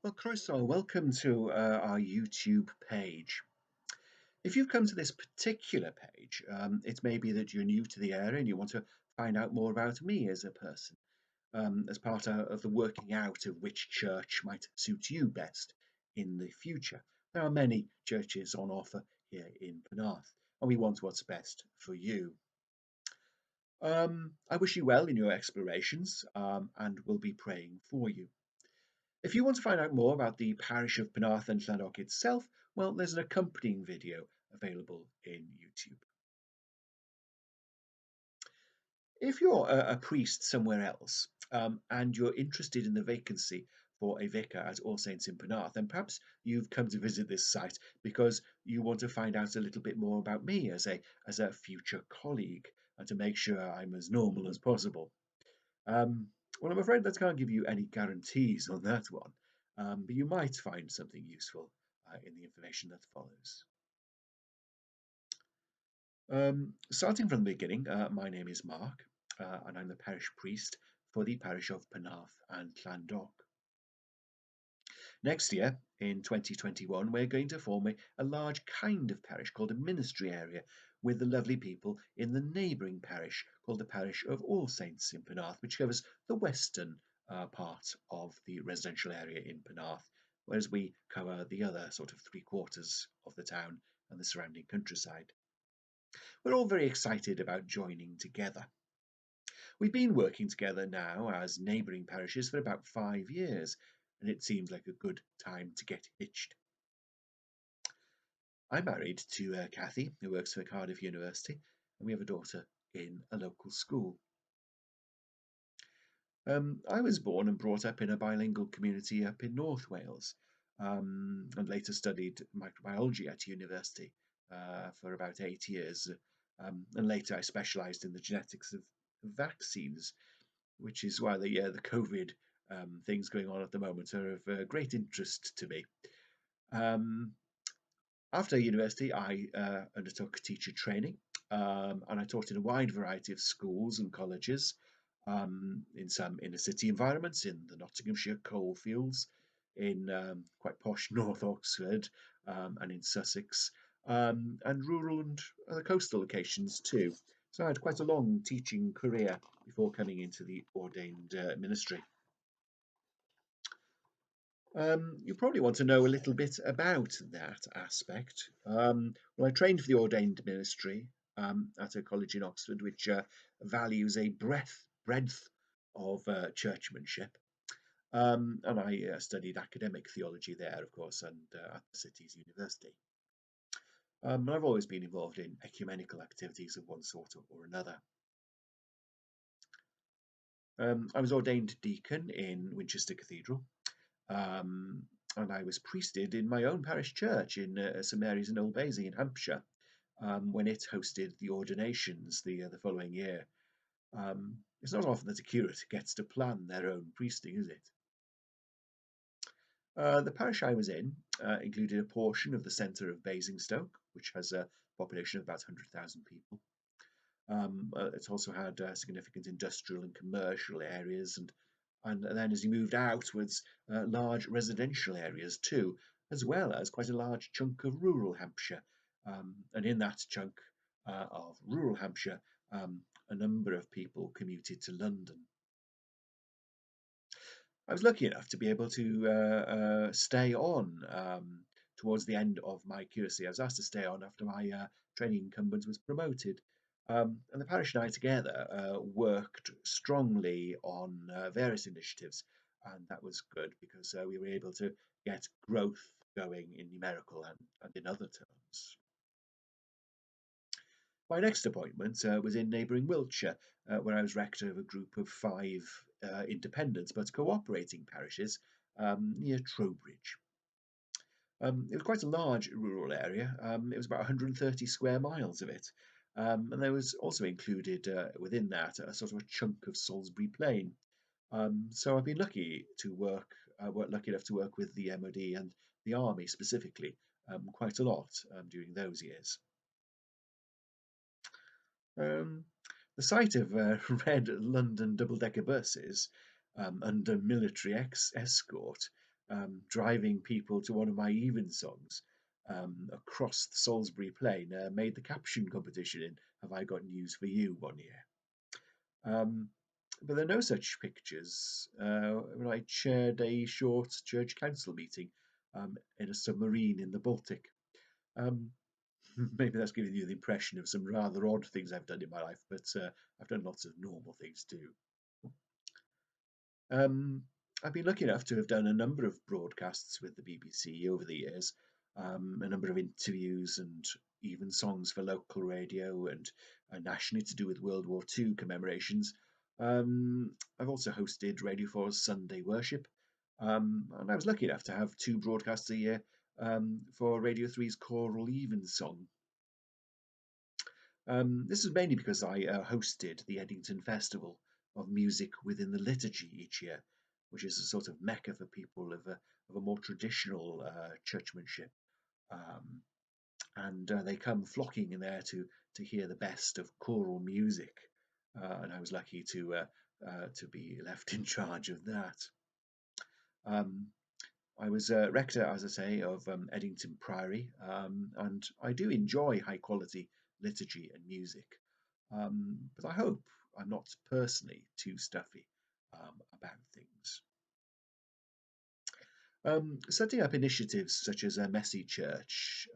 Well, Crystal, welcome to our YouTube page. If you've come to this particular page, it may be that you're new to the area and you want to find out more about me as a person, as part of the working out of which church might suit you best in the future. There are many churches on offer here in Penarth, and we want what's best for you. I wish you well in your explorations, and will be praying for you. If you want to find out more about the parish of Penarth and Llannog itself, well, there's an accompanying video available in YouTube. If you're a priest somewhere else and you're interested in the vacancy for a vicar at All Saints in Penarth, then perhaps you've come to visit this site because you want to find out a little bit more about me as a future colleague and to make sure I'm as normal as possible. Um, well, I'm afraid that can't give you any guarantees on that one, but you might find something useful in the information that follows. Starting from the beginning, my name is Mark, and I'm the parish priest for the parish of Penarth and Llandoch. Next year, in 2021, we're going to form a large kind of parish called a ministry area with the lovely people in the neighbouring parish called the parish of All Saints in Penarth, which covers the western part of the residential area in Penarth, whereas we cover the other sort of 3/4 of the town and the surrounding countryside. We're all very excited about joining together. We've been working together now as neighbouring parishes for about 5 years, and it seems like a good time to get hitched. I'm married to Kathy, who works for Cardiff University, and we have a daughter in a local school. I was born and brought up in a bilingual community up in North Wales, and later studied microbiology at university for about 8 years. And later I specialised in the genetics of vaccines, which is why the COVID things going on at the moment are of great interest to me. Um, After university, I undertook teacher training, and I taught in a wide variety of schools and colleges, in some inner city environments, in the Nottinghamshire coalfields, in quite posh North Oxford, and in Sussex, and rural and other coastal locations too. So I had quite a long teaching career before coming into the ordained ministry. You probably want to know a little bit about that aspect. Well, I trained for the ordained ministry at a college in Oxford, which values a breadth of churchmanship. And I studied academic theology there, of course, and at the city's university. And I've always been involved in ecumenical activities of one sort or another. I was ordained deacon in Winchester Cathedral, um, and I was priested in my own parish church in St Mary's in Old Bailey in Hampshire when it hosted the ordinations the following year. It's not often that a curate gets to plan their own priesting, is it? The parish I was in included a portion of the centre of Basingstoke, which has a population of about 100,000 people. It also had significant industrial and commercial areas, and then as you moved outwards, large residential areas too, as well as quite a large chunk of rural Hampshire. And in that chunk of rural Hampshire, a number of people commuted to London. I was lucky enough to be able to stay on towards the end of my curacy. I was asked to stay on after my training incumbent was promoted. And the parish and I together worked strongly on various initiatives, and that was good because we were able to get growth going in numerical and in other terms. My next appointment was in neighbouring Wiltshire, where I was rector of a group of 5 independent but cooperating parishes near Trowbridge. It was quite a large rural area. It was about 130 square miles of it. And there was also included within that a sort of a chunk of Salisbury Plain. So I've been lucky enough to work with the MOD and the Army specifically quite a lot during those years. Um, the sight of red London double-decker buses under military escort driving people to one of my evensongs across the Salisbury Plain, made the caption competition in Have I Got News for You one year. Um, but there are no such pictures when I chaired a short church council meeting in a submarine in the Baltic. Um, maybe that's giving you the impression of some rather odd things I've done in my life, but I've done lots of normal things too. Um, I've been lucky enough to have done a number of broadcasts with the BBC over the years, a number of interviews and even songs for local radio and nationally to do with World War II commemorations. I've also hosted Radio 4's Sunday Worship, and I was lucky enough to have two broadcasts a year for Radio 3's Choral Evensong. This is mainly because I hosted the Eddington Festival of Music within the Liturgy each year, which is a sort of mecca for people of a more traditional churchmanship. Um, and they come flocking in there to hear the best of choral music. And I was lucky to be left in charge of that. Um, I was rector, as I say, of Eddington Priory, and I do enjoy high quality liturgy and music. But I hope I'm not personally too stuffy about things. Setting up initiatives such as a Messy Church,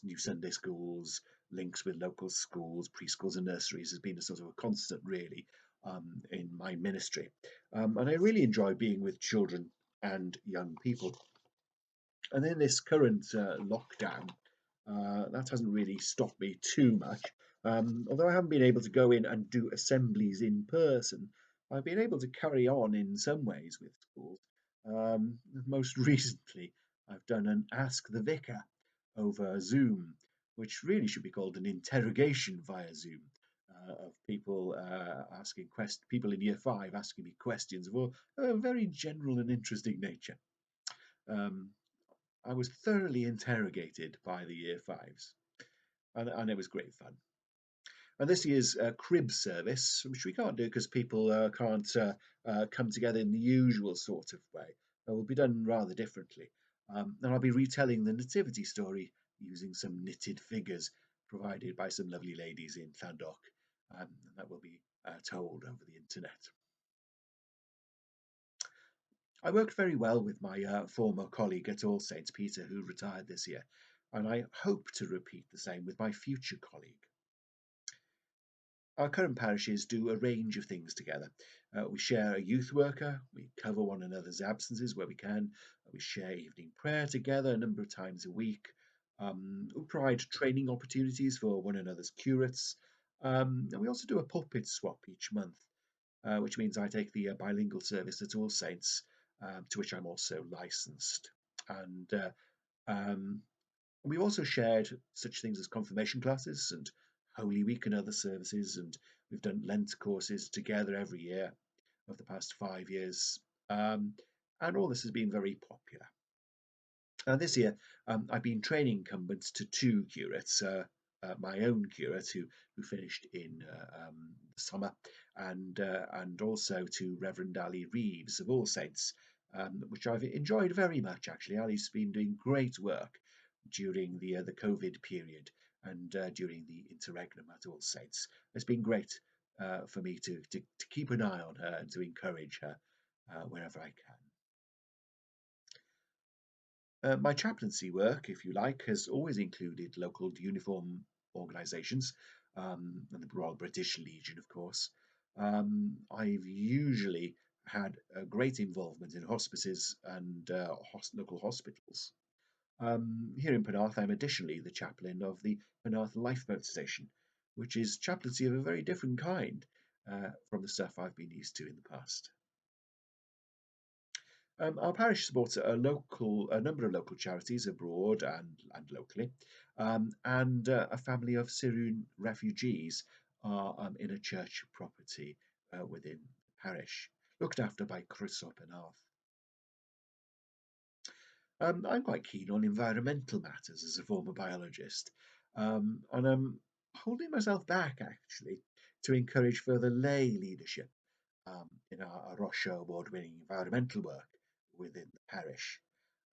new Sunday schools, links with local schools, preschools, and nurseries has been a sort of a constant, really, in my ministry. And I really enjoy being with children and young people. And in this current lockdown, that hasn't really stopped me too much. Although I haven't been able to go in and do assemblies in person, I've been able to carry on in some ways with schools. Most recently, I've done an Ask the Vicar over Zoom, which really should be called an interrogation via Zoom. Of people people in year five asking me questions of a very general and interesting nature. Um, I was thoroughly interrogated by the year fives, and it was great fun. And this year's crib service, which we can't do because people can't come together in the usual sort of way, will be done rather differently. And I'll be retelling the nativity story using some knitted figures provided by some lovely ladies in Llandoch, and that will be told over the internet. I worked very well with my former colleague at All Saints, Peter, who retired this year, and I hope to repeat the same with my future colleague. Our current parishes do a range of things together. We share a youth worker, we cover one another's absences where we can, we share evening prayer together a number of times a week, we provide training opportunities for one another's curates, and we also do a pulpit swap each month, which means I take the bilingual service at All Saints, to which I'm also licensed. And um, we've also shared such things as confirmation classes and Holy Week and other services, and we've done Lent courses together every year of the past 5 years. And all this has been very popular. This year, I've been training incumbents to two curates. My own curate, who finished in the summer, and also to Reverend Ali Reeves of All Saints, which I've enjoyed very much. Actually, Ali's been doing great work during the COVID period and during the interregnum at All Saints. It's been great for me to keep an eye on her and to encourage her wherever I can. My chaplaincy work, if you like, has always included local uniform organisations, and the Royal British Legion, of course. I've usually had a great involvement in hospices and local hospitals. Here in Penarth, I'm additionally the chaplain of the Penarth Lifeboat Station, which is chaplaincy of a very different kind from the stuff I've been used to in the past. Our parish supports a number of local charities abroad and locally, and a family of Syrian refugees are in a church property within the parish, looked after by Chrysop and Arth. I'm quite keen on environmental matters as a former biologist, and I'm holding myself back actually to encourage further lay leadership in our Rocha award-winning environmental work within the parish,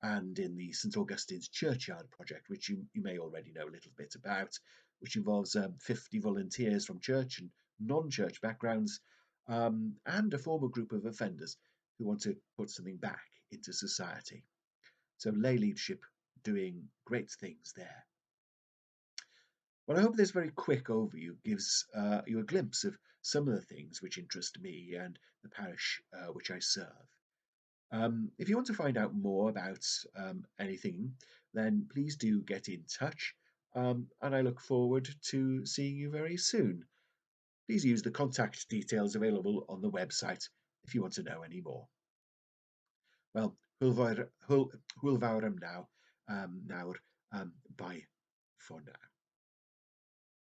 and in the St Augustine's Churchyard project, which you may already know a little bit about, which involves 50 volunteers from church and non-church backgrounds, and a former group of offenders who want to put something back into society. So lay leadership doing great things there. Well, I hope this very quick overview gives you a glimpse of some of the things which interest me and the parish which I serve. If you want to find out more about anything, then please do get in touch, and I look forward to seeing you very soon. Please use the contact details available on the website if you want to know any more. Wel, hwyl fawr am nawr. Bye for now.